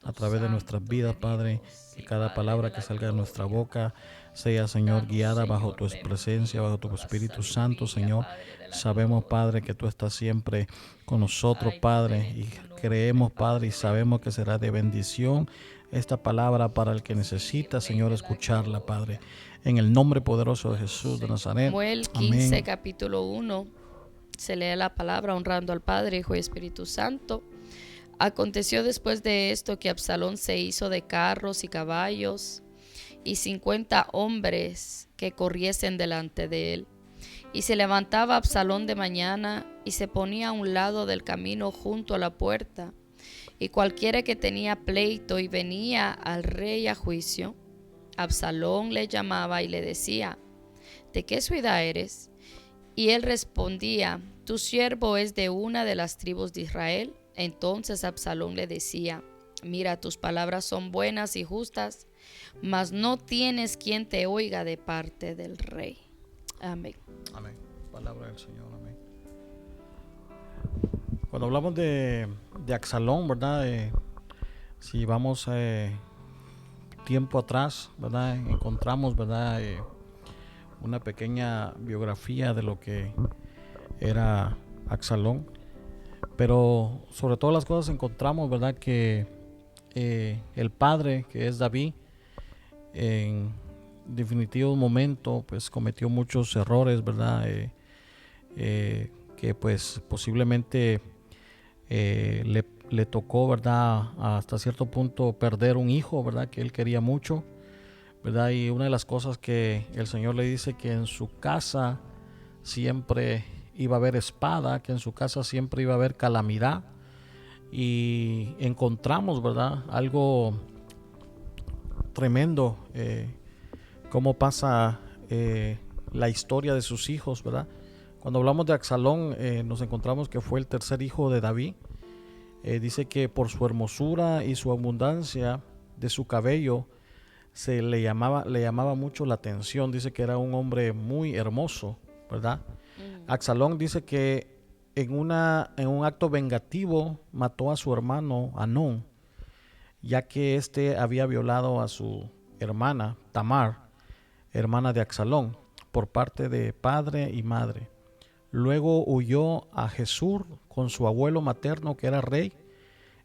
a través de nuestras vidas, Padre, y cada palabra que salga de nuestra boca sea, Señor, guiada bajo tu presencia, bajo tu Espíritu Santo, Señor. Sabemos, Padre, que tú estás siempre con nosotros, Padre, y creemos, Padre, y sabemos que será de bendición esta palabra para el que necesita, Señor, escucharla, Padre. En el nombre poderoso de Jesús de Nazaret. Samuel 15, Amén. capítulo 1, se lee la palabra honrando al Padre, Hijo y Espíritu Santo. Aconteció después de esto que Absalón se hizo de carros y caballos y 50 hombres que corriesen delante de él. Y se levantaba Absalón de mañana y se ponía a un lado del camino junto a la puerta. Y cualquiera que tenía pleito y venía al rey a juicio, Absalón le llamaba y le decía: ¿de qué ciudad eres? Y él respondía: tu siervo es de una de las tribus de Israel. Entonces Absalón le decía: mira, tus palabras son buenas y justas, mas no tienes quien te oiga de parte del rey. Amén. Amén. Palabra del Señor. Amén. Cuando hablamos de Absalón, ¿verdad? Si vamos tiempo atrás, ¿verdad? Encontramos, ¿verdad? Una pequeña biografía de lo que era Absalón. Pero sobre todas las cosas encontramos, ¿verdad? Que el padre, que es David, en definitivo momento, pues cometió muchos errores, ¿verdad? Que pues posiblemente le tocó, ¿verdad? Hasta cierto punto perder un hijo, ¿verdad? Que él quería mucho, ¿verdad? Y una de las cosas que el Señor le dice, que en su casa siempre iba a haber espada, que en su casa siempre iba a haber calamidad. Y encontramos, ¿verdad? Algo tremendo, cómo pasa la historia de sus hijos, ¿verdad? Cuando hablamos de Absalón, nos encontramos que fue el tercer hijo de David. Dice que por su hermosura y su abundancia de su cabello le llamaba mucho la atención. Dice que era un hombre muy hermoso, ¿verdad? Absalón dice que en un acto vengativo mató a su hermano Amnón, ya que éste había violado a su hermana Tamar, hermana de Absalón, por parte de padre y madre. Luego huyó a Jesús con su abuelo materno, que era rey.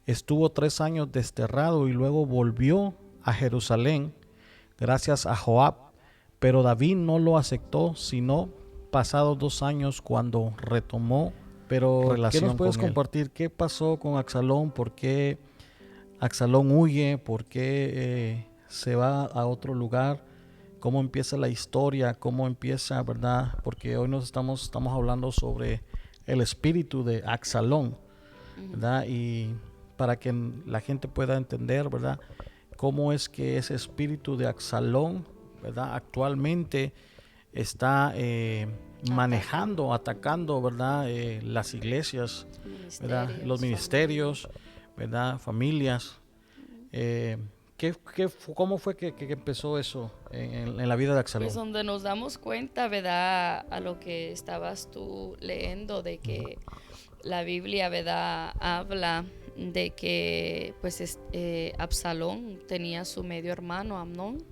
Estuvo 3 años desterrado y luego volvió a Jerusalén gracias a Joab, pero David no lo aceptó, sino pasados 2 años cuando retomó. Pero ¿qué nos puedes compartir? ¿Qué pasó con Absalón? ¿Por qué Absalón huye? ¿Por qué se va a otro lugar? ¿Cómo empieza la historia? ¿Cómo empieza, verdad? Porque hoy estamos hablando sobre el espíritu de Absalón, ¿verdad? Y para que la gente pueda entender, ¿verdad? Cómo es que ese espíritu de Absalón, ¿verdad? Actualmente está manejando, atacando, ¿verdad? Las iglesias, ¿verdad? Los ministerios, ¿verdad? Familias. ¿Cómo fue que empezó eso en la vida de Absalón? Pues donde nos damos cuenta, ¿verdad? A lo que estabas tú leyendo, de que la Biblia, ¿verdad? Habla de que pues Absalón tenía su medio hermano Amnón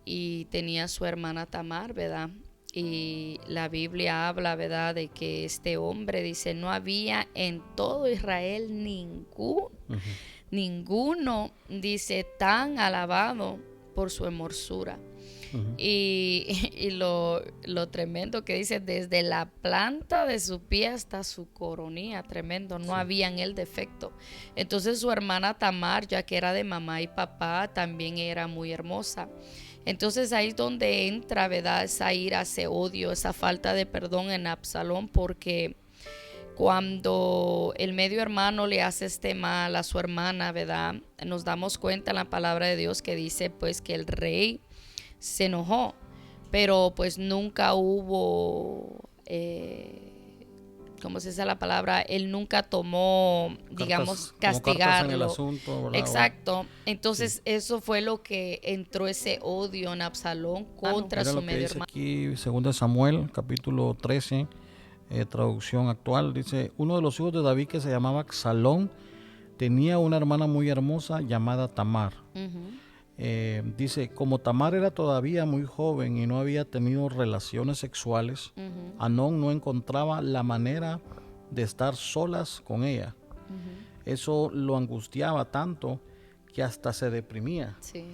y tenía su hermana Tamar, ¿verdad? Y la Biblia habla, ¿verdad? De que este hombre dice: no había en todo Israel ninguno, dice, tan alabado por su hermosura. Y lo tremendo que dice: desde la planta de su pie hasta su coronilla, tremendo, no había en él defecto. Entonces su hermana Tamar, ya que era de mamá y papá, también era muy hermosa. Entonces ahí es donde entra, ¿verdad? Esa ira, ese odio, esa falta de perdón en Absalón, porque cuando el medio hermano le hace este mal a su hermana, ¿verdad? Nos damos cuenta en la palabra de Dios que dice pues que el rey se enojó, pero pues nunca hubo, ¿cómo se dice la palabra? Él nunca tomó, digamos, castigarlo. En el asunto, ¿verdad? Exacto. Entonces eso fue lo que entró, ese odio en Absalón contra su medio hermano. Aquí 2 Samuel, capítulo 13, traducción actual, dice: uno de los hijos de David, que se llamaba Absalón, tenía una hermana muy hermosa llamada Tamar. Ujú. Dice, como Tamar era todavía muy joven y no había tenido relaciones sexuales, Ujú. Amnón no encontraba la manera de estar solas con ella. Ujú. Eso lo angustiaba tanto que hasta se deprimía. Sí,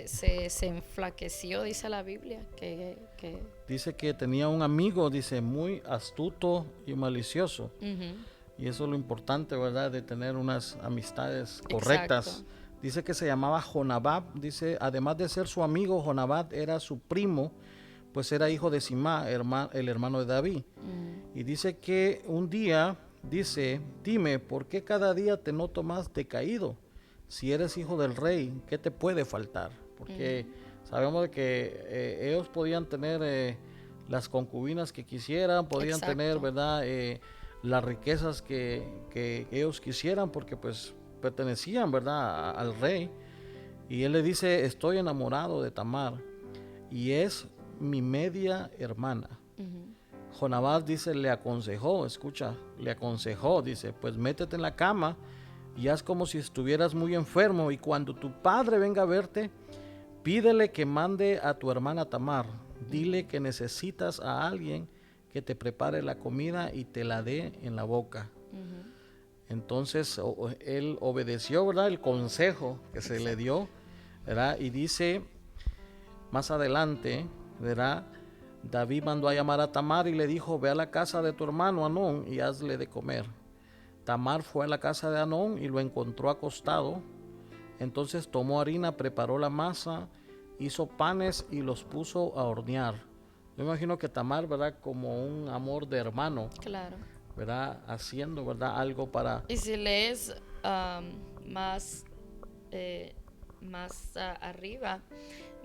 se enflaqueció, dice la Biblia, que Dice que tenía un amigo, dice, muy astuto y malicioso. ujú, Y eso es lo importante, ¿verdad? De tener unas amistades correctas. exacto. Dice que se llamaba Jonabab. Dice, además de ser su amigo, Jonabab era su primo, pues era hijo de Simá, el hermano de David. Mm, Y dice que un día, dice, dime, ¿por qué cada día te noto más decaído? Si eres hijo del rey, ¿qué te puede faltar? Porque sabemos de que ellos podían tener las concubinas que quisieran, podían tener, exacto. ¿verdad? Las riquezas que ellos quisieran, porque pues pertenecían, ¿verdad? Al rey. Y él le dice, estoy enamorado de Tamar y es mi media hermana. Ujú. Jonabás dice, le aconsejó, escucha, le aconsejó, dice, pues métete en la cama y haz como si estuvieras muy enfermo y cuando tu padre venga a verte, pídele que mande a tu hermana Tamar, dile que necesitas a alguien que te prepare la comida y te la dé en la boca. Ujú. Entonces él obedeció, ¿verdad? El consejo que se le Exacto. dio, ¿verdad? Y dice más adelante, ¿verdad? David mandó a llamar a Tamar y le dijo, ve a la casa de tu hermano Amnón y hazle de comer. Tamar fue a la casa de Amnón y lo encontró acostado. Entonces tomó harina, preparó la masa, hizo panes y los puso a hornear. Yo imagino que Tamar, ¿verdad? Como un amor de hermano, Claro. ¿verdad? Haciendo, ¿verdad? Algo para... Y si lees más, eh, arriba,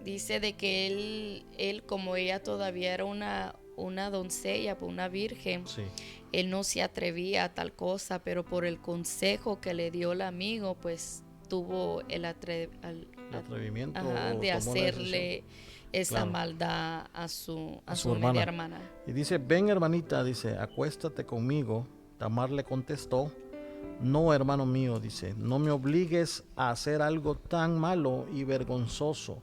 dice de que él, como ella todavía era una doncella, pues una virgen, Sí, él no se atrevía a tal cosa, pero por el consejo que le dio el amigo, pues tuvo el atrevimiento ajá, o de tomó la decisión. hacerle esa Claro, maldad a su, a a su su media hermana. hermana. Y dice, ven hermanita, dice, acuéstate conmigo. Tamar le contestó, no hermano mío, dice, no me obligues a hacer algo tan malo y vergonzoso.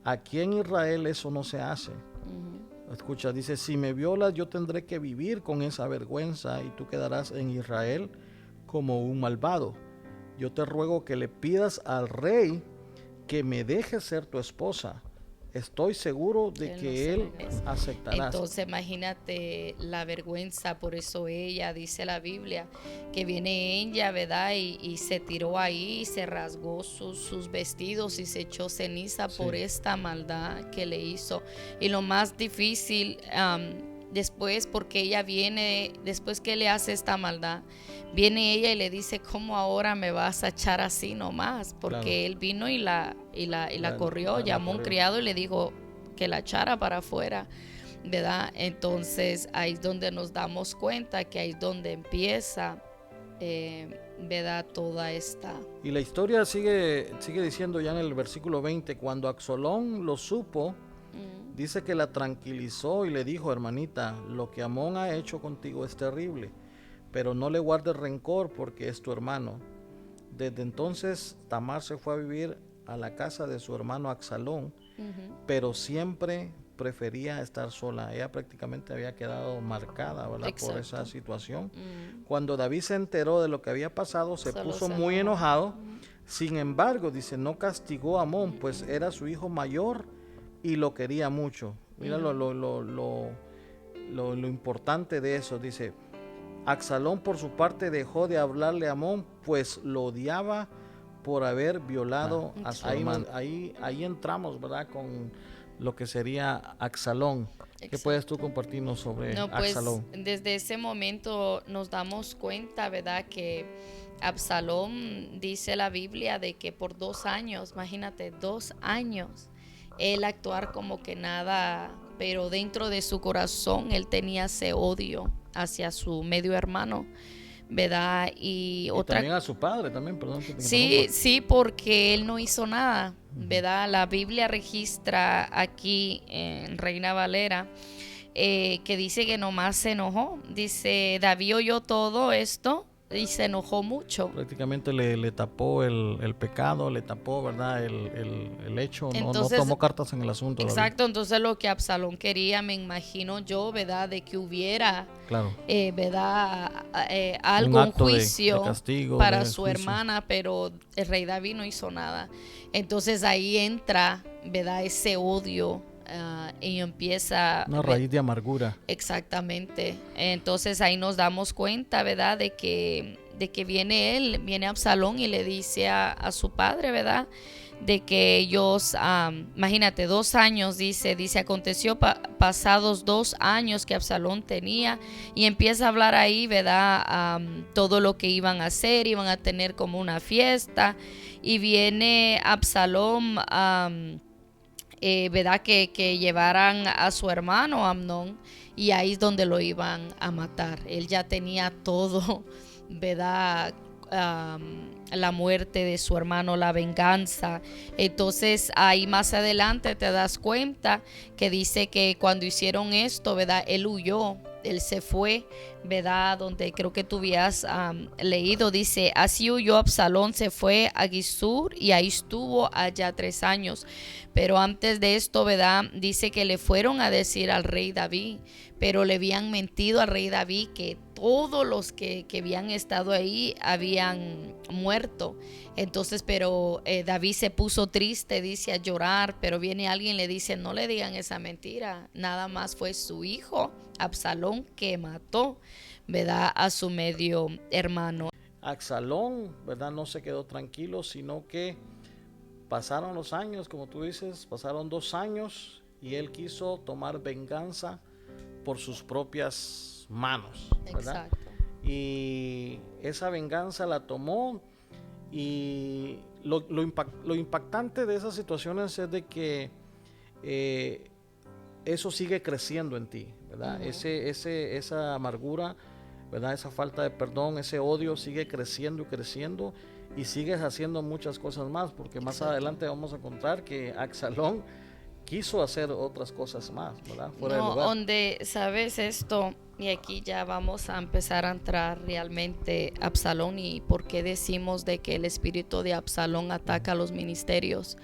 Aquí en Israel eso no se hace. Ujú. Escucha, dice, si me violas yo tendré que vivir con esa vergüenza y tú quedarás en Israel como un malvado. Yo te ruego que le pidas al rey que me deje ser tu esposa. Estoy seguro de Él no que se lo él merece. aceptará. Entonces imagínate la vergüenza, por eso ella, dice la Biblia, que viene ella, ¿verdad? Y se tiró ahí, se rasgó sus vestidos y se echó ceniza por Sí, esta maldad que le hizo. Y lo más difícil, después, porque ella viene, después que le hace esta maldad, viene ella y le dice, ¿cómo ahora me vas a echar así nomás? claro. Porque él vino y la corrió, La llamó a un corrió. criado y le dijo que la echara para afuera, ¿verdad? Entonces ahí es donde nos damos cuenta que ahí es donde empieza, ¿verdad? Toda esta... Y la historia sigue diciendo ya en el versículo 20, cuando Absalón lo supo, dice que la tranquilizó y le dijo, hermanita, lo que Amón ha hecho contigo es terrible, pero no le guardes rencor porque es tu hermano. Desde entonces Tamar se fue a vivir a la casa de su hermano Absalón, pero siempre prefería estar sola. Ella prácticamente había quedado marcada, ¿verdad? Por esa Exacto. situación. Cuando David se enteró de lo que había pasado, se Solo puso se muy enojó. enojado. Sin embargo, dice, no castigó a Amón, pues era su hijo mayor y lo quería mucho. Mira lo importante de eso. Dice, Absalón por su parte dejó de hablarle a Amón, pues lo odiaba por haber violado a su hermano. Ahí entramos, ¿verdad? Con lo que sería Absalón. ¿Qué puedes tú Exacto. compartirnos sobre No, pues Absalón? desde ese momento nos damos cuenta, ¿verdad? Que Absalón, dice la Biblia, de que por 2 años, imagínate, 2 años, él actuar como que nada, pero dentro de su corazón él tenía ese odio hacia su medio hermano, ¿verdad? Y otra... También a su padre, también, perdón que te Sí, interrumpa. sí, porque él no hizo nada, ¿verdad? La Biblia registra aquí en Reina Valera que dice que nomás se enojó. Dice, David oyó todo esto y se enojó mucho. Prácticamente le tapó el pecado, le tapó, ¿verdad? El hecho, Entonces, no tomó cartas en el asunto. Exacto, David. Entonces lo que Absalón quería, me imagino yo, ¿verdad? De que hubiera, claro, ¿verdad? Algo, un juicio de castigo, para de su juicio. hermana, pero el rey David no hizo nada. Entonces ahí entra, ¿verdad? Ese odio. Y empieza una raíz de amargura. Exactamente. Entonces ahí nos damos cuenta, ¿verdad? De que viene Absalón y le dice a su padre, ¿verdad? De que ellos, imagínate, 2 años, dice, aconteció pasados 2 años que Absalón tenía, y empieza a hablar ahí, ¿verdad? Todo lo que iban a hacer, iban a tener como una fiesta, y viene Absalón, ¿verdad? Que llevaran a su hermano Amnón, y ahí es donde lo iban a matar. Él ya tenía todo, ¿verdad? La muerte de su hermano, la venganza. Entonces ahí más adelante te das cuenta que dice que cuando hicieron esto, ¿verdad? Él huyó, él se fue, ¿verdad? Donde creo que tú habías leído, dice, así huyó Absalón, se fue a Gisur y ahí estuvo allá 3 años. Pero antes de esto, ¿verdad? Dice que le fueron a decir al rey David, pero le habían mentido al rey David que todos los que habían estado ahí habían muerto. Entonces, pero David se puso triste, dice, a llorar, pero viene alguien y le dice, no le digan esa mentira, nada más fue su hijo Absalón que mató, ¿verdad? A su medio hermano. Absalón, ¿verdad? No se quedó tranquilo, sino que pasaron los años, como tú dices, pasaron 2 años y él quiso tomar venganza por sus propias manos, ¿verdad? Exacto. Y esa venganza la tomó, y lo impactante de esas situaciones es de que eso sigue creciendo en ti, ¿verdad? Esa amargura, ¿verdad? Esa falta de perdón, ese odio sigue creciendo y creciendo, y sigues haciendo muchas cosas más, porque más adelante vamos a encontrar que Absalón quiso hacer otras cosas más, ¿verdad? Fuera del lugar. Donde sabes esto, y aquí ya vamos a empezar a entrar realmente a Absalón y por qué decimos de que el espíritu de Absalón ataca a los ministerios.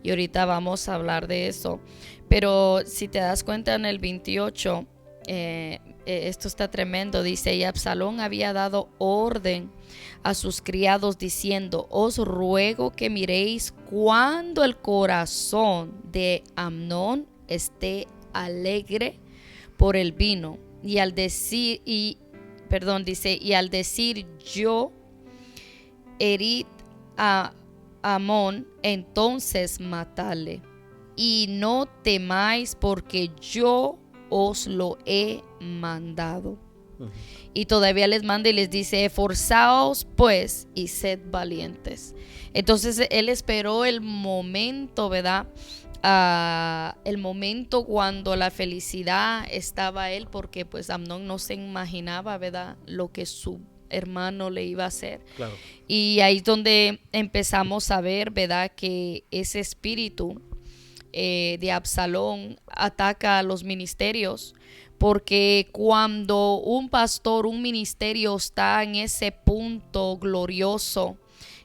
Y ahorita vamos a hablar de eso. Pero si te das cuenta en el 28, esto está tremendo, dice, y Absalón había dado orden a sus criados diciendo, os ruego que miréis cuando el corazón de Amnón esté alegre por el vino, y al decir, yo herid a Amón, entonces matadle, y no temáis porque yo os lo he mandado. Y todavía les manda y les dice, esforzaos pues y sed valientes. Entonces él esperó el momento, ¿verdad? El momento cuando la felicidad estaba él, porque pues Amnón no se imaginaba, ¿verdad? Lo que su hermano le iba a hacer. Claro. Y ahí es donde empezamos a ver, ¿verdad? Que ese espíritu de Absalón ataca a los ministerios, porque cuando un pastor, un ministerio está en ese punto glorioso,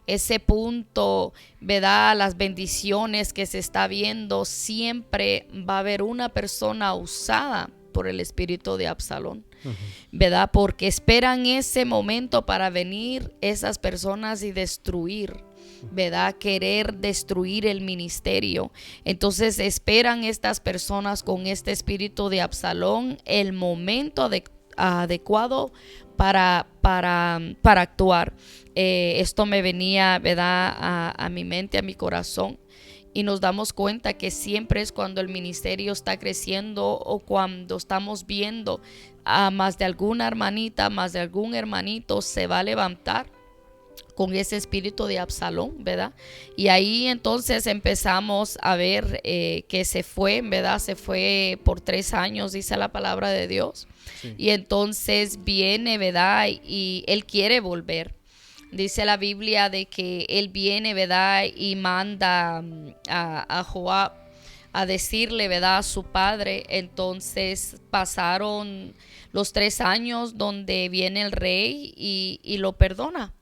ese punto, ¿verdad? Las bendiciones que se está viendo, siempre va a haber una persona usada por el espíritu de Absalón, ¿verdad? Porque esperan ese momento para venir esas personas y destruir, ¿verdad? Querer destruir el ministerio. Entonces esperan estas personas con este espíritu de Absalón el momento adecuado para actuar. Esto me venía, ¿verdad? A mi mente, a mi corazón. Y nos damos cuenta que siempre es cuando el ministerio está creciendo o cuando estamos viendo a más de alguna hermanita, más de algún hermanito se va a levantar con ese espíritu de Absalón, ¿verdad? Y ahí entonces empezamos a ver que se fue, ¿verdad? Se fue por 3 años, dice la palabra de Dios. Sí. Y entonces viene, ¿verdad? Y él quiere volver. Dice la Biblia de que él viene, ¿verdad? Y manda a Joab a decirle, ¿verdad?, a su padre. Entonces pasaron los 3 años donde viene el rey y lo perdona.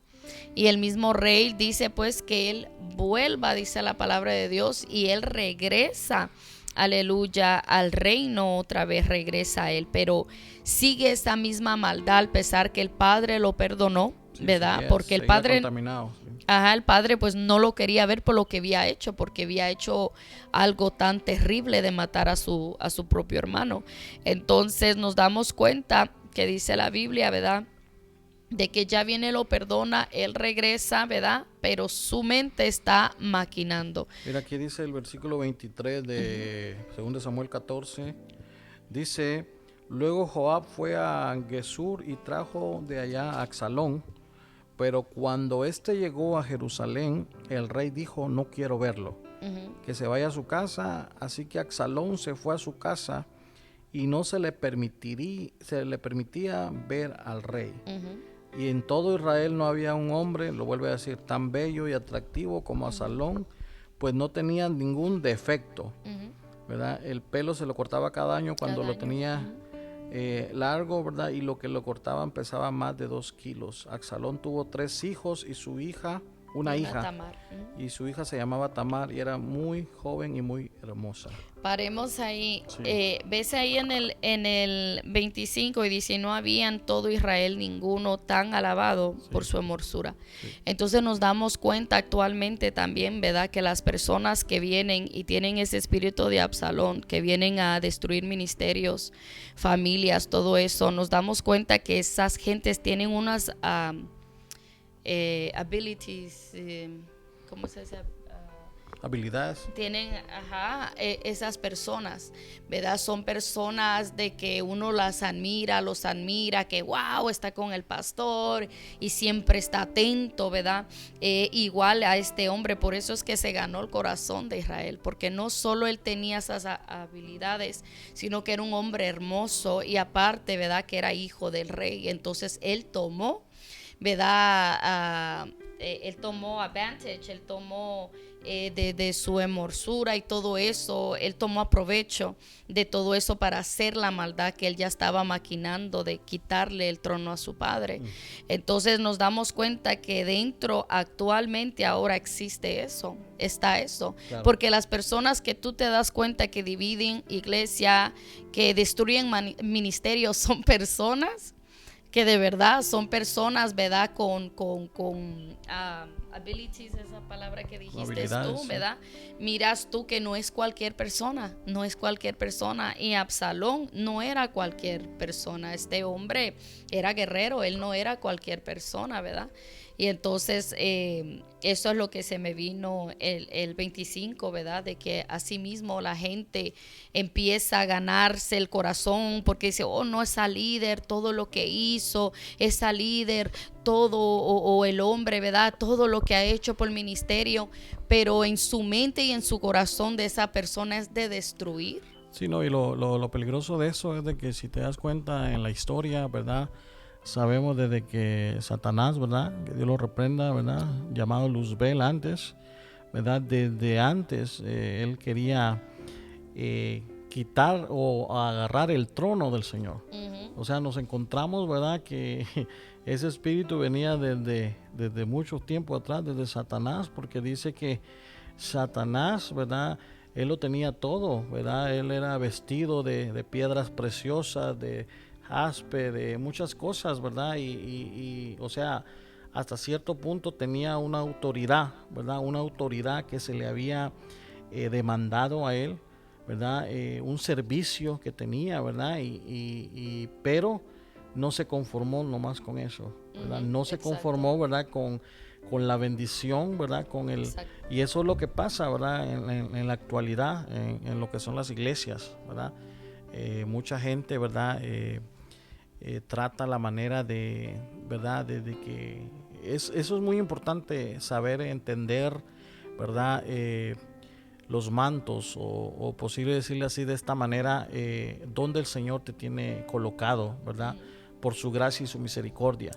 Y el mismo rey dice pues que él vuelva, dice la palabra de Dios, y él regresa, aleluya, al reino, otra vez regresa a él, pero sigue esa misma maldad a pesar que el padre lo perdonó, ¿verdad? Porque el padre, el padre pues no lo quería ver por lo que había hecho, porque había hecho algo tan terrible de matar a su propio hermano. Entonces nos damos cuenta que dice la Biblia, ¿verdad?, de que ya viene, lo perdona, él regresa, ¿verdad?, pero su mente está maquinando. Mira, aquí dice el versículo 23 de 2 Samuel 14, dice: luego Joab fue a Gesur y trajo de allá a Absalón, pero cuando éste llegó a Jerusalén, el rey dijo: no quiero verlo, que se vaya a su casa. Así que Absalón se fue a su casa y no se le permitía ver al rey. Y en todo Israel no había un hombre, lo vuelve a decir, tan bello y atractivo como Absalón, pues no tenía ningún defecto, ¿verdad? El pelo se lo cortaba cada año cuando lo tenía largo, ¿verdad? Y lo que lo cortaban pesaba más de 2 kilos. Absalón tuvo 3 hijos y su hija, una hija, Tamar. Y su hija se llamaba Tamar y era muy joven y muy hermosa. Paremos ahí. Sí. Ves ahí en el 25 y dice: no había en todo Israel ninguno tan alabado por su hermosura. Sí. Entonces nos damos cuenta actualmente también, ¿verdad?, que las personas que vienen y tienen ese espíritu de Absalón, que vienen a destruir ministerios, familias, todo eso, nos damos cuenta que esas gentes tienen unas abilities, ¿cómo se dice? Habilidades. Tienen, esas personas, ¿verdad? Son personas de que uno los admira, que wow, está con el pastor y siempre está atento, ¿verdad? Igual a este hombre, por eso es que se ganó el corazón de Israel, porque no solo él tenía esas habilidades, sino que era un hombre hermoso y aparte, ¿verdad?, que era hijo del rey. Entonces él tomó, ¿verdad? Él tomó advantage, él tomó de su hermosura y todo eso, él tomó provecho de todo eso para hacer la maldad que él ya estaba maquinando de quitarle el trono a su padre. Entonces nos damos cuenta que dentro actualmente ahora existe eso, está eso, claro. Porque las personas que tú te das cuenta que dividen iglesia, que destruyen ministerios, son personas que de verdad son personas, ¿verdad?, con abilities, esa palabra que dijiste tú, ¿verdad? Miras tú que no es cualquier persona, y Absalón no era cualquier persona, este hombre era guerrero, él no era cualquier persona, ¿verdad? Y entonces eso es lo que se me vino el 25, ¿verdad? De que así mismo la gente empieza a ganarse el corazón porque dice: oh, no, esa líder, todo lo que hizo, esa líder, todo, o el hombre, ¿verdad?, todo lo que ha hecho por el ministerio, pero en su mente y en su corazón de esa persona es de destruir. Sí, no, y lo peligroso de eso es de que si te das cuenta en la historia, ¿verdad?, sabemos desde que Satanás, ¿verdad?, que Dios lo reprenda, ¿verdad?, llamado Luzbel antes, ¿verdad?, desde antes él quería quitar o agarrar el trono del Señor. O sea, nos encontramos, ¿verdad?, que ese espíritu venía desde mucho tiempo atrás, desde Satanás, porque dice que Satanás, ¿verdad?, él lo tenía todo, ¿verdad?, él era vestido de piedras preciosas, de jaspe, de muchas cosas, ¿verdad? Y o sea, hasta cierto punto tenía una autoridad, ¿verdad? Una autoridad que se le había demandado a él, ¿verdad? Un servicio que tenía, ¿verdad? Pero no se conformó nomás con eso, ¿verdad? No se conformó, ¿verdad?, con la bendición, ¿verdad? Y eso es lo que pasa, ¿verdad?, en la actualidad, en lo que son las iglesias, ¿verdad? Mucha gente, ¿verdad?, trata la manera de, ¿verdad?, de que eso es muy importante saber entender, ¿verdad?, los mantos o posible decirle así de esta manera, donde el Señor te tiene colocado, ¿verdad?, por su gracia y su misericordia,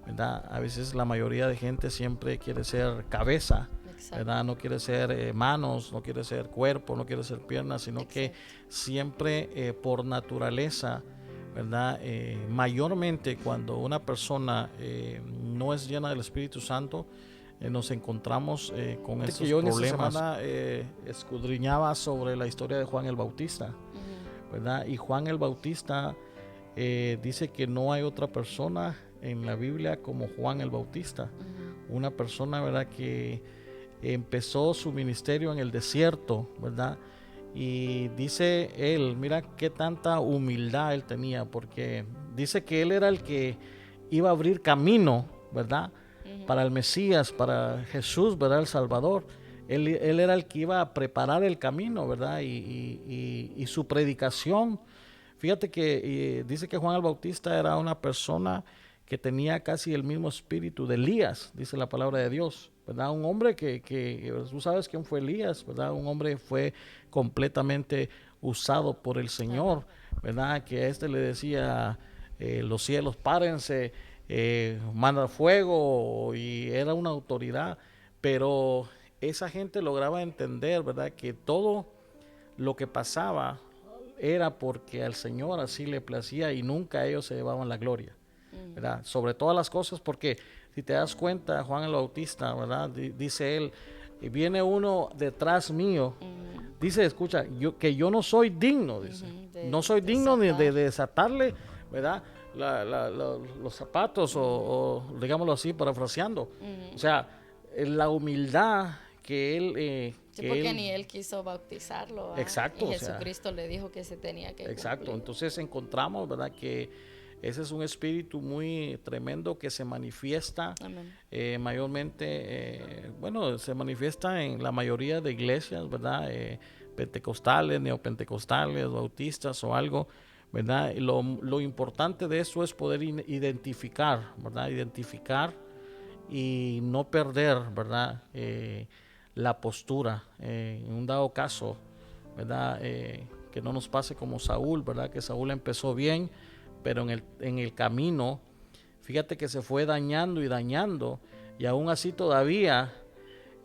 ¿verdad? A veces la mayoría de gente siempre quiere ser cabeza, ¿verdad? No quiere ser manos, no quiere ser cuerpo, no quiere ser piernas, sino que siempre por naturaleza, ¿verdad? Mayormente cuando una persona no es llena del Espíritu Santo, nos encontramos con estos problemas. Esta semana escudriñaba sobre la historia de Juan el Bautista, ¿verdad? Y Juan el Bautista dice que no hay otra persona en la Biblia como Juan el Bautista, una persona, ¿verdad?, que empezó su ministerio en el desierto, ¿verdad? Y dice él, mira qué tanta humildad él tenía, porque dice que él era el que iba a abrir camino, ¿verdad?, para el Mesías, para Jesús, ¿verdad?, el Salvador. Él era el que iba a preparar el camino, ¿verdad? Y su predicación, fíjate que dice que Juan el Bautista era una persona que tenía casi el mismo espíritu de Elías, dice la palabra de Dios, ¿verdad? Un hombre que tú sabes quién fue Elías, ¿verdad? Un hombre fue completamente usado por el Señor, ¿verdad? Que a este le decía, los cielos párense, manda fuego, y era una autoridad, pero esa gente lograba entender, ¿verdad?, que todo lo que pasaba era porque al Señor así le placía y nunca ellos se llevaban la gloria, ¿verdad? Sobre todas las cosas, porque si te das cuenta, Juan el Bautista, ¿verdad?, dice él, viene uno detrás mío, dice, escucha, yo no soy digno, dice, no soy digno de desatarle, ¿verdad?, los zapatos, o digámoslo así, parafraseando. O sea, la humildad que él... porque ni él quiso bautizarlo. Exacto. Y Jesucristo le dijo que se tenía que exacto, cumplir. Entonces encontramos, ¿verdad?, que ese es un espíritu muy tremendo que se manifiesta mayormente, se manifiesta en la mayoría de iglesias, ¿verdad?, pentecostales, neopentecostales, bautistas o algo, ¿verdad? Lo importante de eso es poder identificar, ¿verdad? Identificar y no perder, ¿verdad?, la postura. En un dado caso, ¿verdad?, que no nos pase como Saúl, ¿verdad?, que Saúl empezó bien, pero en el camino, fíjate que se fue dañando y aún así todavía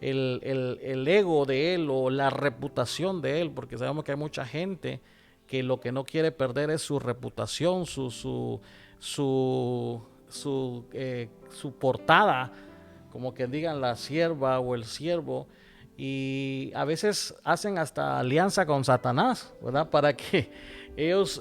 el ego de él, o la reputación de él, porque sabemos que hay mucha gente que lo que no quiere perder es su reputación, su portada, como que digan la sierva o el siervo, y a veces hacen hasta alianza con Satanás, ¿verdad?, para que ellos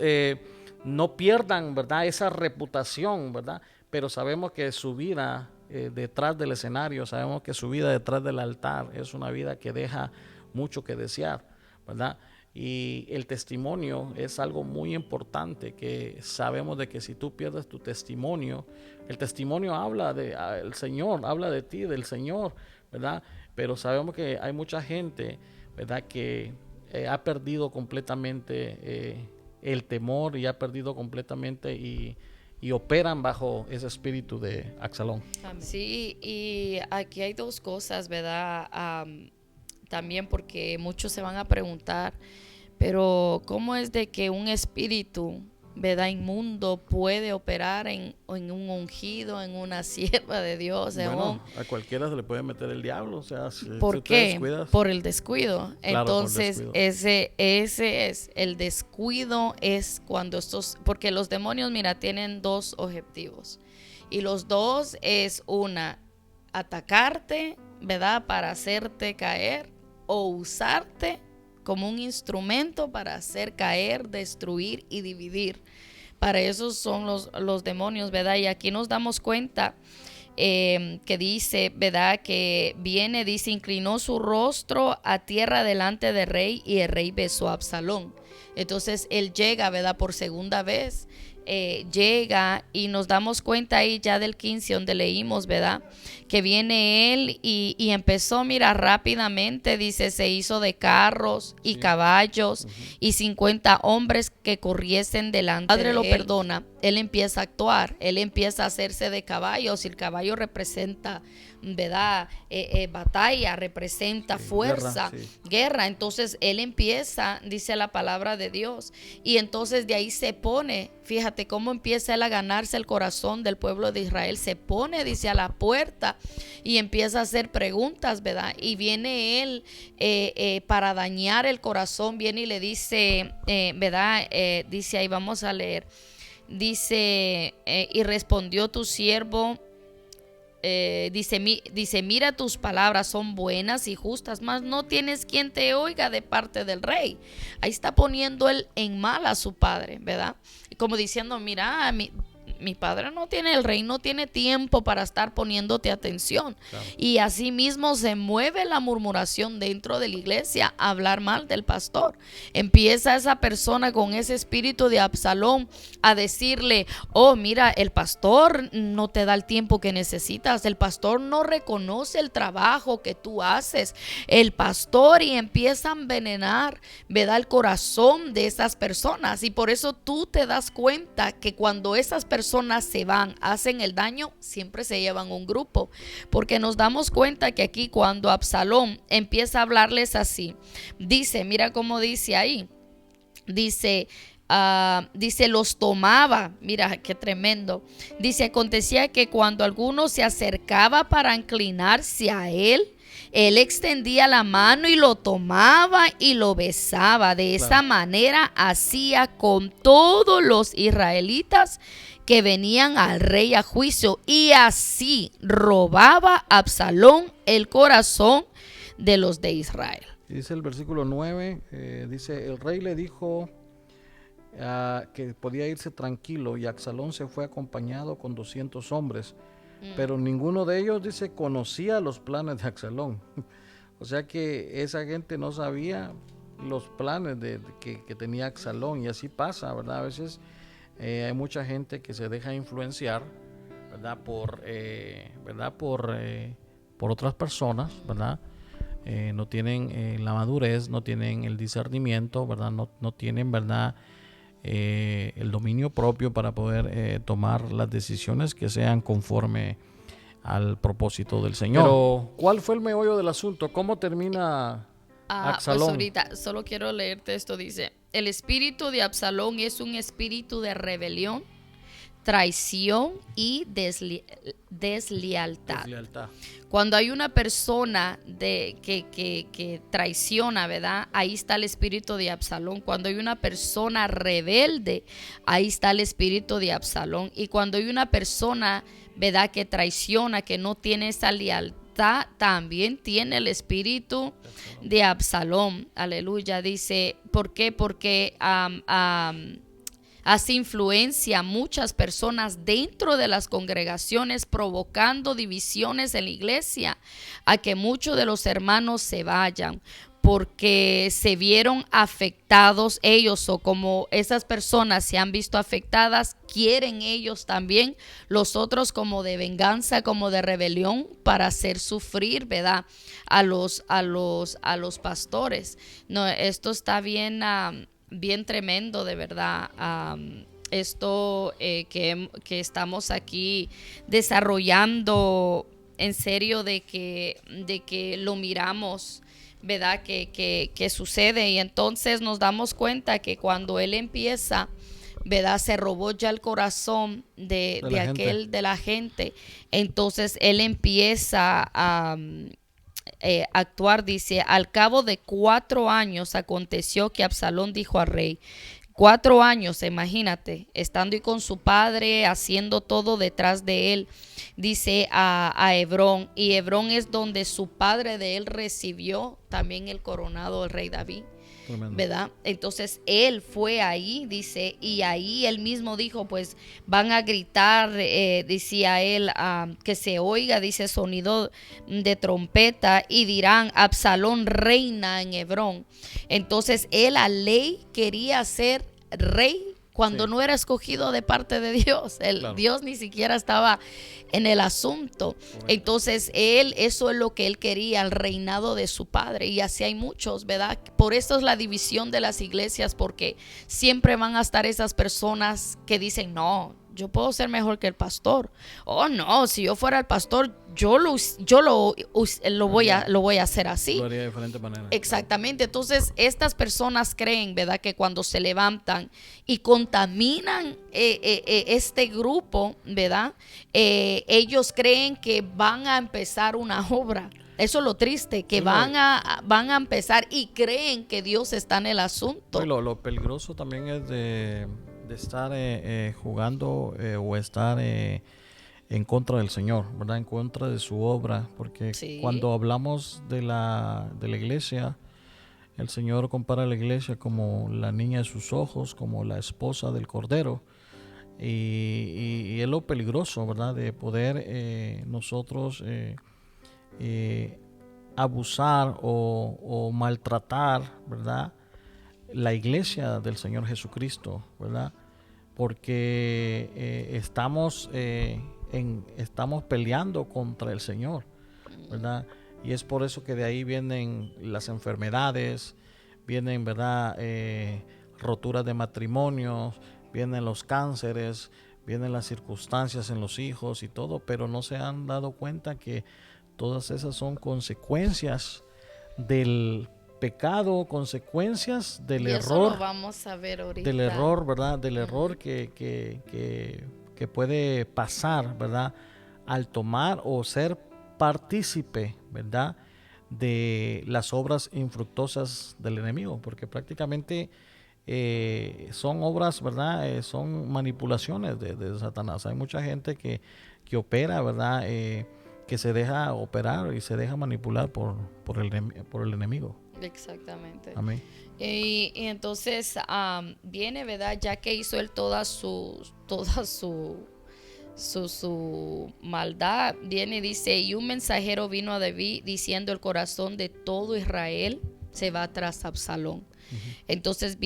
no pierdan, ¿verdad?, esa reputación, ¿verdad? Pero sabemos que su vida detrás del escenario, sabemos que su vida detrás del altar es una vida que deja mucho que desear, ¿verdad? Y el testimonio es algo muy importante, que sabemos de que si tú pierdes tu testimonio, el testimonio habla el Señor, habla de ti, del Señor, ¿verdad? Pero sabemos que hay mucha gente, ¿verdad?, que ha perdido completamente el temor, y ha perdido completamente y operan bajo ese espíritu de Absalón. Sí, y aquí hay dos cosas, ¿verdad? También, porque muchos se van a preguntar, pero ¿cómo es de que un espíritu, ¿verdad?, inmundo puede operar en un ungido, en una sierva de Dios? Bueno, a cualquiera se le puede meter el diablo, o sea, si ¿por qué? Por el descuido. Claro, entonces, por el descuido. ese es el descuido, es cuando porque los demonios, mira, tienen dos objetivos, y los dos es atacarte, ¿verdad?, para hacerte caer, o usarte como un instrumento para hacer caer, destruir y dividir. Para eso son los demonios, ¿verdad? Y aquí nos damos cuenta que dice, ¿verdad?, que dice, inclinó su rostro a tierra delante del rey, y el rey besó a Absalón. Entonces él llega, ¿verdad?, por segunda vez, llega, y nos damos cuenta ahí ya del 15 donde leímos, ¿verdad?, que viene él y empezó, mira, rápidamente, dice, se hizo de carros y caballos y 50 hombres que corriesen delante de él. Padre lo perdona, él empieza a actuar, él empieza a hacerse de caballos, y el caballo representa ¿verdad? Batalla, representa fuerza, guerra. Entonces él empieza, dice la palabra de Dios, y entonces de ahí se pone, fíjate cómo empieza él a ganarse el corazón del pueblo de Israel. Se pone, dice, a la puerta y empieza a hacer preguntas, ¿verdad? Y viene él para dañar el corazón, viene y le dice, ¿verdad? Dice ahí, vamos a leer, dice, y respondió tu siervo, dice, mira, tus palabras son buenas y justas, mas no tienes quien te oiga de parte del rey. Ahí está poniendo él en mal a su padre, ¿verdad? Como diciendo, mira, mi padre no tiene, el rey no tiene tiempo para estar poniéndote atención. Claro. Y así mismo se mueve la murmuración dentro de la iglesia, a hablar mal del pastor. Empieza esa persona con ese espíritu de Absalón a decirle, oh, mira, el pastor no te da el tiempo que necesitas, el pastor no reconoce el trabajo que tú haces, el pastor, y empieza a envenenar, ¿verdad?, el corazón de esas personas. Y por eso tú te das cuenta que cuando esas personas se van, hacen el daño, siempre se llevan un grupo, porque nos damos cuenta que aquí cuando Absalón empieza a hablarles así, dice, mira cómo dice ahí, dice, dice, los tomaba, mira qué tremendo, dice, acontecía que cuando alguno se acercaba para inclinarse a él extendía la mano y lo tomaba y lo besaba. De esa manera hacía con todos los israelitas que venían al rey a juicio, y así robaba Absalón el corazón de los de Israel. Dice el versículo 9, dice, el rey le dijo que podía irse tranquilo, y Absalón se fue acompañado con 200 hombres. Pero ninguno de ellos, dice, conocía los planes de Absalón. O sea que esa gente no sabía los planes que tenía Absalón, y así pasa, ¿verdad? A veces hay mucha gente que se deja influenciar, ¿verdad? Por otras personas, ¿verdad? No tienen la madurez, no tienen el discernimiento, ¿verdad? No tienen, ¿verdad?, el dominio propio para poder tomar las decisiones que sean conforme al propósito del Señor. Pero, ¿cuál fue el meollo del asunto? ¿Cómo termina Absalón? Pues ahorita solo quiero leerte esto. Dice, el espíritu de Absalón es un espíritu de rebelión, traición y deslealtad. Cuando hay una persona que traiciona, ¿verdad?, ahí está el espíritu de Absalón. Cuando hay una persona rebelde, ahí está el espíritu de Absalón. Y cuando hay una persona, ¿verdad?, que traiciona, que no tiene esa lealtad, también tiene el espíritu de Absalón. Aleluya. Dice, ¿por qué? Porque hace influencia a muchas personas dentro de las congregaciones, provocando divisiones en la iglesia, a que muchos de los hermanos se vayan, porque se vieron afectados ellos, o como esas personas se han visto afectadas, quieren ellos también, los otros, como de venganza, como de rebelión, para hacer sufrir, ¿verdad?, a los pastores. No, esto está bien bien tremendo, de verdad. Esto que estamos aquí desarrollando, en serio, de que lo miramos, ¿verdad?, que sucede. Y entonces nos damos cuenta que cuando él empieza, ¿verdad?, se robó ya el corazón de la gente. Entonces él empieza a actuar. Dice, al cabo de 4 años aconteció que Absalón dijo al rey, 4 años, imagínate, estando y con su padre, haciendo todo detrás de él, dice a Hebrón, y Hebrón es donde su padre de él recibió también el coronado del rey David. Tremendo. ¿Verdad? Entonces él fue ahí, dice, y ahí él mismo dijo, pues van a gritar, decía él, que se oiga, dice, sonido de trompeta, y dirán, Absalón reina en Hebrón. Entonces él a ley quería ser rey cuando no era escogido de parte de Dios. Claro. Dios ni siquiera estaba en el asunto. Bueno. Entonces eso es lo que él quería, el reinado de su padre. Y así hay muchos, ¿verdad? Por eso es la división de las iglesias, porque siempre van a estar esas personas que dicen, no, yo puedo ser mejor que el pastor. Oh, no, si yo fuera el pastor, yo lo voy a hacer así. Lo haría de diferente manera. Exactamente. Entonces, estas personas creen, ¿verdad?, que cuando se levantan y contaminan este grupo, ¿verdad?, ellos creen que van a empezar una obra. Eso es lo triste, que Sí, van a empezar y creen que Dios está en el asunto. Y lo peligroso también es de estar jugando o estar en contra del Señor, ¿verdad? En contra de su obra, porque Sí. cuando hablamos de la iglesia, el Señor compara a la iglesia como la niña de sus ojos, como la esposa del Cordero, y es lo peligroso, ¿verdad? De poder nosotros abusar o maltratar, ¿verdad?, la iglesia del Señor Jesucristo, ¿verdad? Porque estamos peleando contra el Señor, ¿verdad? Y es por eso que de ahí vienen las enfermedades, vienen, ¿verdad?, roturas de matrimonios, vienen los cánceres, vienen las circunstancias en los hijos y todo, pero no se han dado cuenta que todas esas son consecuencias del pecado, consecuencias del y error. Eso lo vamos a ver ahorita. Del error, ¿verdad? Del error que puede pasar, ¿verdad?, al tomar o ser partícipe, ¿verdad?, de las obras infructuosas del enemigo, porque prácticamente son obras, ¿verdad?, son manipulaciones de Satanás. Hay mucha gente que opera, ¿verdad?, que se deja operar y se deja manipular por el enemigo. Exactamente. Amén. Y entonces viene, ¿verdad?, ya que hizo él toda su maldad, viene y dice, y un mensajero vino a David diciendo, el corazón de todo Israel se va tras Absalón. Entonces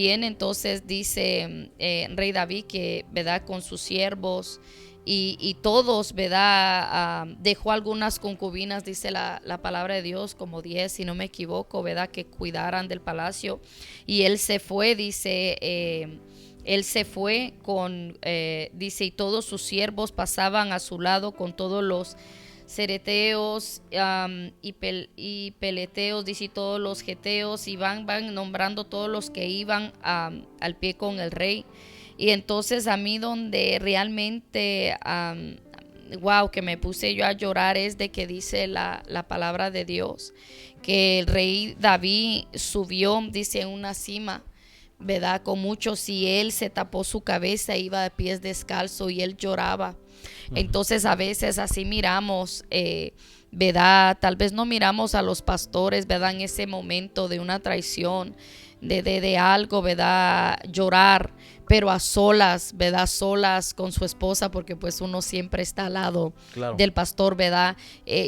dice rey David que, ¿verdad?, con sus siervos y todos, ¿verdad?, dejó algunas concubinas, dice la palabra de Dios, como 10, si no me equivoco, ¿verdad?, que cuidaran del palacio. Y él se fue, dice, él se fue con, dice, y todos sus siervos pasaban a su lado con todos los cereteos y peleteos, dice, todos los geteos, y van nombrando todos los que iban al pie con el rey. Y entonces a mí donde realmente wow, que me puse yo a llorar es de que dice la palabra de Dios que el rey David subió, dice, en una cima, ¿verdad?, con muchos, y él se tapó su cabeza, iba de pies descalzo y él lloraba. Entonces a veces así miramos, ¿verdad?, tal vez no miramos a los pastores, ¿verdad?, en ese momento de una traición, de algo, ¿verdad?, llorar, pero a solas, ¿verdad?, solas con su esposa, porque pues uno siempre está al lado, claro, del pastor, ¿verdad?,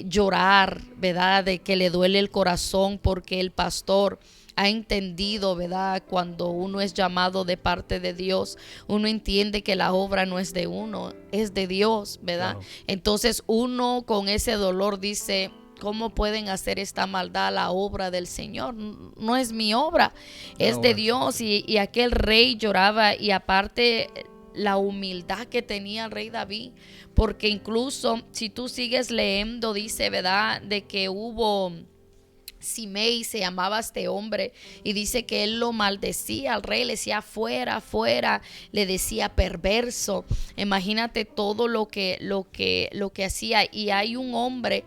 llorar, ¿verdad?, de que le duele el corazón porque el pastor ha entendido, ¿verdad?, cuando uno es llamado de parte de Dios, uno entiende que la obra no es de uno, es de Dios, ¿verdad? Claro. Entonces uno con ese dolor dice, ¿cómo pueden hacer esta maldad a la obra del Señor? No es mi obra, es de Dios. Y aquel rey lloraba, y aparte la humildad que tenía el rey David, porque incluso si tú sigues leyendo, dice, ¿verdad?, de que hubo Simei, se llamaba este hombre, y dice que él lo maldecía al rey, le decía fuera, fuera, le decía perverso. Imagínate todo lo que hacía. Y hay un hombre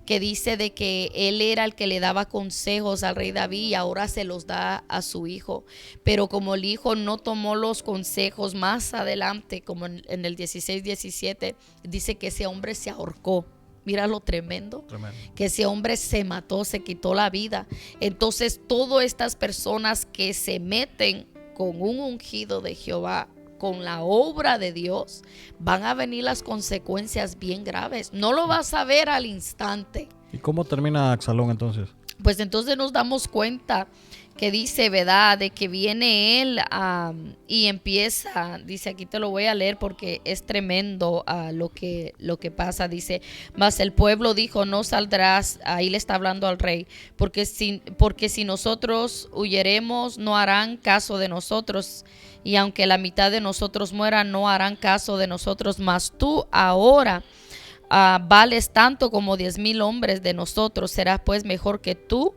que dice de que él era el que le daba consejos al rey David y ahora se los da a su hijo, pero como el hijo no tomó los consejos, más adelante, como en el 16-17, dice que ese hombre se ahorcó. Mira lo tremendo, que ese hombre se mató, se quitó la vida. Entonces todas estas personas que se meten con un ungido de Jehová, con la obra de Dios, van a venir las consecuencias bien graves. No lo vas a ver al instante. ¿Y cómo termina Absalón entonces? Pues entonces nos damos cuenta que dice, ¿verdad? De que viene él y empieza, dice, aquí te lo voy a leer porque es tremendo lo que pasa. Dice, mas el pueblo dijo, no saldrás, ahí le está hablando al rey, porque si nosotros huyeremos, no harán caso de nosotros, y aunque la mitad de nosotros muera, no harán caso de nosotros, mas tú ahora vales tanto como 10,000 hombres de nosotros, será pues mejor que tú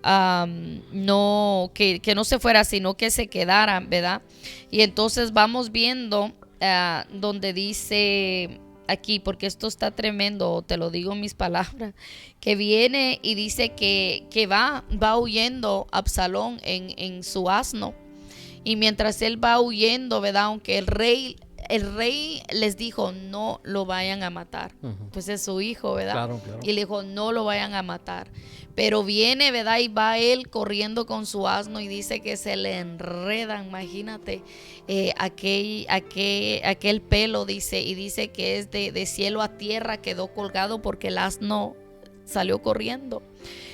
no, que no se fuera, sino que se quedaran, ¿verdad? Y entonces vamos viendo donde dice aquí, porque esto está tremendo, te lo digo en mis palabras, que viene y dice que va huyendo Absalón en su asno, y mientras él va huyendo, ¿verdad? Aunque el rey les dijo no lo vayan a matar, pues es su hijo, ¿verdad? Claro, claro. Y le dijo no lo vayan a matar, pero viene, ¿verdad? Y va él corriendo con su asno y dice que se le enredan, imagínate, aquel pelo, dice, y dice que es de cielo a tierra, quedó colgado porque el asno salió corriendo.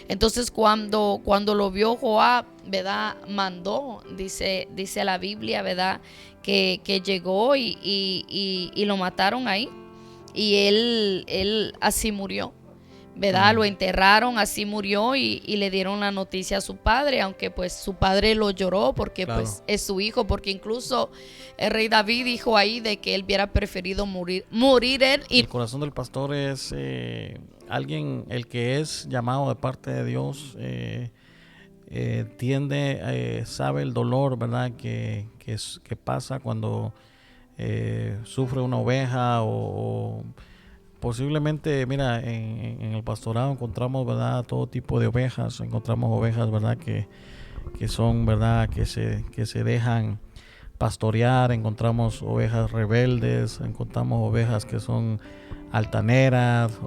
Entonces cuando lo vio Joab, ¿verdad? Mandó, dice la Biblia, ¿verdad? Que llegó y lo mataron ahí, y él así murió, ¿verdad? Lo enterraron, así murió, y le dieron la noticia a su padre, aunque pues su padre lo lloró porque Claro. pues es su hijo, porque incluso el rey David dijo ahí de que él hubiera preferido morir él. Y el corazón del pastor es alguien, el que es llamado de parte de Dios, sabe el dolor, ¿verdad? Que pasa cuando sufre una oveja o posiblemente, mira, en el pastorado encontramos, ¿verdad? Todo tipo de ovejas. Encontramos ovejas, ¿verdad? Que son, ¿verdad? Que se dejan pastorear. Encontramos ovejas rebeldes. Encontramos ovejas que son altaneras.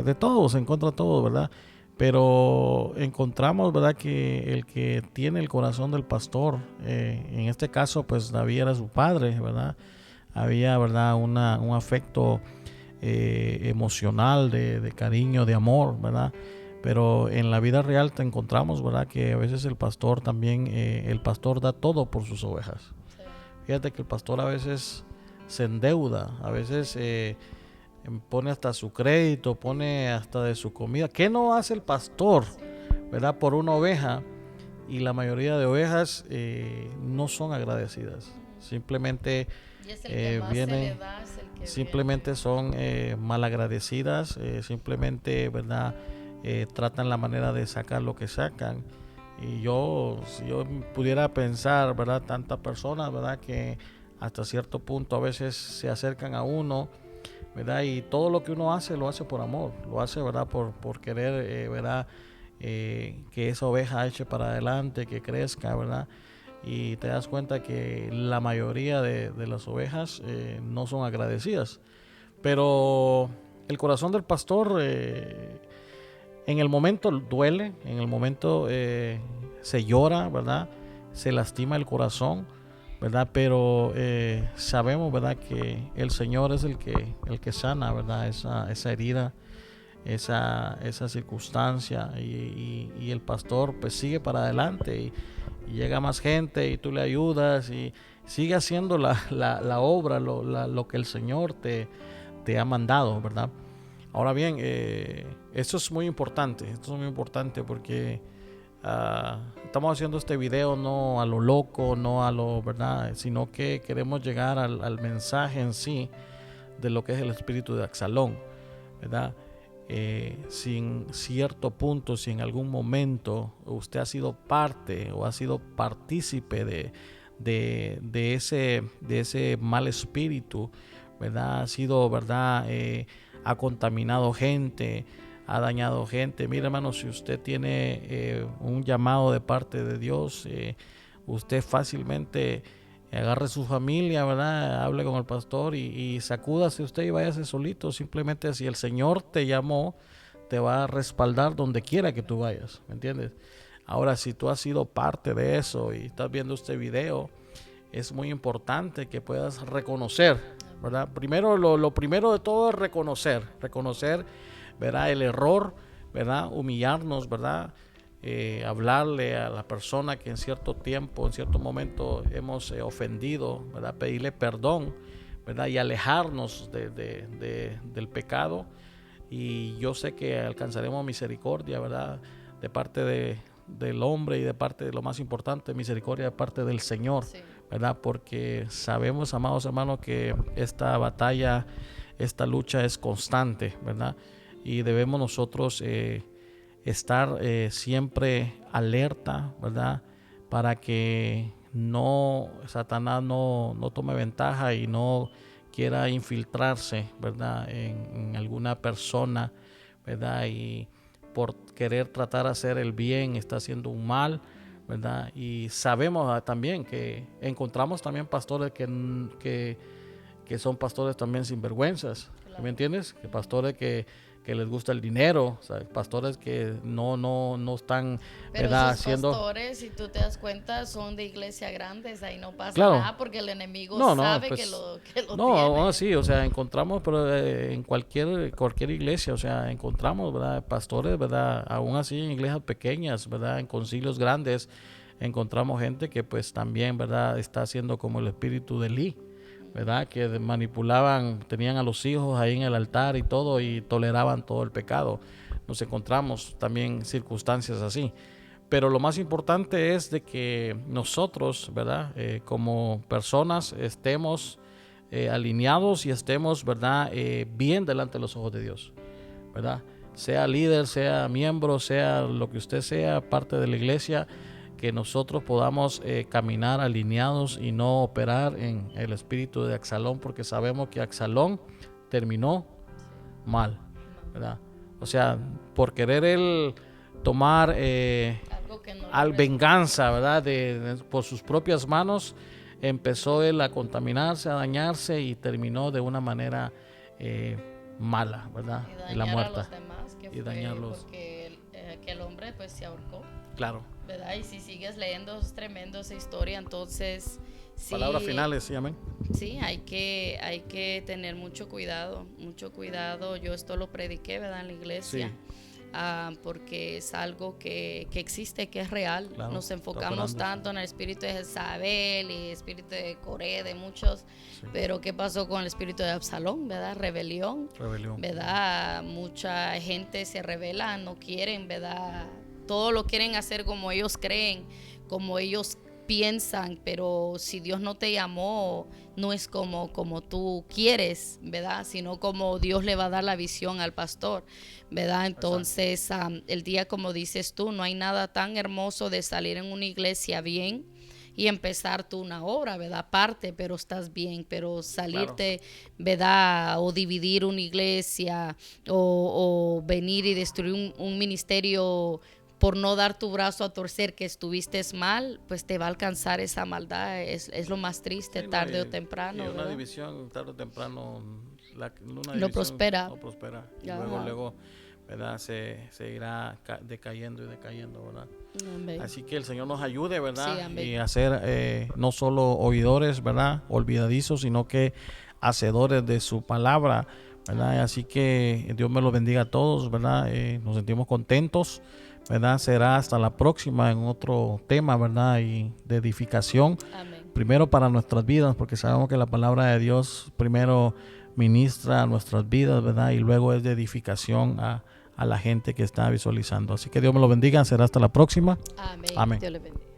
De todo, se encuentra todo, ¿verdad? Pero encontramos, ¿verdad? Que el que tiene el corazón del pastor, en este caso, pues David era su padre, ¿verdad? Había, ¿verdad? Un afecto emocional, de cariño, de amor, ¿verdad? Pero en la vida real te encontramos, ¿verdad? Que a veces el pastor también, el pastor da todo por sus ovejas. Fíjate que el pastor a veces se endeuda, a veces pone hasta su crédito, pone hasta de su comida. ¿Qué no hace el pastor, ¿verdad? Por una oveja? Y la mayoría de ovejas no son agradecidas. Simplemente vienen, simplemente son malagradecidas, simplemente, ¿verdad? Tratan la manera de sacar lo que sacan. Y si yo pudiera pensar, ¿verdad? Tantas personas, ¿verdad? Que hasta cierto punto a veces se acercan a uno, ¿verdad? Y todo lo que uno hace, lo hace por amor, lo hace, ¿verdad? Por querer, ¿verdad? Que esa oveja eche para adelante, que crezca, ¿verdad? Y te das cuenta que la mayoría de las ovejas no son agradecidas. Pero el corazón del pastor en el momento duele, en el momento se llora, ¿verdad? Se lastima el corazón, ¿verdad? Pero sabemos, ¿verdad? Que el Señor es el que sana, ¿verdad? Esa herida, esa circunstancia, y el pastor pues sigue para adelante y llega más gente y tú le ayudas y sigue haciendo la obra, lo que el Señor te ha mandado, ¿verdad? Ahora bien, esto es muy importante, porque estamos haciendo este video no a lo loco, no a lo, ¿verdad? Sino que queremos llegar al mensaje en sí de lo que es el espíritu de Absalón, ¿verdad? Si en cierto punto, si en algún momento usted ha sido parte o ha sido partícipe de ese mal espíritu, ¿verdad? Ha sido, ¿verdad? Ha contaminado gente, ha dañado gente. Mire, hermano, si usted tiene un llamado de parte de Dios, usted fácilmente agarre su familia, ¿verdad? Hable con el pastor y sacúdase usted y váyase solito. Simplemente, si el Señor te llamó, te va a respaldar donde quiera que tú vayas, ¿me entiendes? Ahora, si tú has sido parte de eso y estás viendo este video, es muy importante que puedas reconocer, ¿verdad? Primero, lo primero de todo es reconocer, ¿verdad? El error, ¿verdad? Humillarnos, ¿verdad? hablarle a la persona que en cierto tiempo, en cierto momento hemos ofendido, ¿verdad? Pedirle perdón, ¿verdad? Y alejarnos del pecado. Y yo sé que alcanzaremos misericordia, ¿verdad? De parte del hombre y de parte de lo más importante, misericordia de parte del Señor, sí, ¿verdad? Porque sabemos, amados hermanos, que esta batalla, esta lucha es constante, ¿verdad? Y debemos nosotros estar siempre alerta, ¿verdad? Para que Satanás no tome ventaja y no quiera infiltrarse, ¿verdad? En alguna persona, ¿verdad? Y por querer tratar de hacer el bien está haciendo un mal, ¿verdad? Y sabemos también que encontramos también pastores que son pastores también sinvergüenzas, claro. ¿Me entiendes? Que pastores que les gusta el dinero, o sea, pastores que no están, pero ¿verdad? Esos haciendo pastores, si tú te das cuenta, son de iglesia grandes, ahí no pasa claro. nada porque el enemigo no, sabe pues, que lo tiene. No, aún así, o sea, encontramos, pero en cualquier iglesia, o sea, encontramos, ¿verdad? Pastores, ¿verdad? Aún así en iglesias pequeñas, ¿verdad? En concilios grandes encontramos gente que pues también, ¿verdad? Está haciendo como el espíritu de Elí, ¿verdad? Que manipulaban, tenían a los hijos ahí en el altar y todo y toleraban todo el pecado. Nos encontramos también circunstancias así. Pero lo más importante es de que nosotros, ¿verdad? Como personas estemos alineados y estemos, ¿verdad? Bien delante de los ojos de Dios, ¿verdad? Sea líder, sea miembro, sea lo que usted sea, parte de la iglesia, que nosotros podamos caminar alineados y no operar en el espíritu de Absalón, porque sabemos que Absalón terminó mal, ¿verdad? O sea, por querer él tomar algo que no venganza, ¿verdad? Por sus propias manos, empezó él a contaminarse, a dañarse y terminó de una manera mala, ¿verdad? Y la muerte. A los demás, que y dañarlos. Porque aquel hombre pues se ahorcó. Claro. ¿Verdad? Y si sigues leyendo es tremendo esa historia, entonces sí, palabras finales, sí, amén. Sí, hay que tener mucho cuidado. Yo esto lo prediqué, ¿verdad? En la iglesia. Sí. Porque es algo que existe, que es real. Claro, nos enfocamos tanto en el espíritu de Jezabel y el espíritu de Coré, de muchos, sí. Pero ¿qué pasó con el espíritu de Absalón? ¿Verdad? Rebelión. ¿Verdad? Mucha gente se rebela, no quieren, ¿verdad? Todo lo quieren hacer como ellos creen, como ellos piensan, pero si Dios no te llamó, no es como tú quieres, ¿verdad? Sino como Dios le va a dar la visión al pastor, ¿verdad? Entonces, el día, como dices tú, no hay nada tan hermoso de salir en una iglesia bien y empezar tú una obra, ¿verdad? Aparte, pero estás bien, pero salirte, claro. ¿Verdad? O dividir una iglesia o venir y destruir un ministerio por no dar tu brazo a torcer que estuviste mal, pues te va a alcanzar esa maldad. Es lo más triste, sí, tarde o temprano. Y una división, tarde o temprano, no prospera. No prospera. Y luego, ¿verdad? Se irá decayendo, ¿verdad? Amén. Así que el Señor nos ayude, ¿verdad? Sí, y hacer no solo oidores, ¿verdad? Olvidadizos, sino que hacedores de su palabra, ¿verdad? Así que Dios me los bendiga a todos, ¿verdad? Nos sentimos contentos, ¿verdad? Será hasta la próxima en otro tema, ¿verdad? Y de edificación. Amén. Primero para nuestras vidas, porque sabemos que la palabra de Dios primero ministra nuestras vidas, ¿verdad? Y luego es de edificación a la gente que está visualizando. Así que Dios me lo bendiga. Será hasta la próxima. Amén. Amén. Dios le bendiga.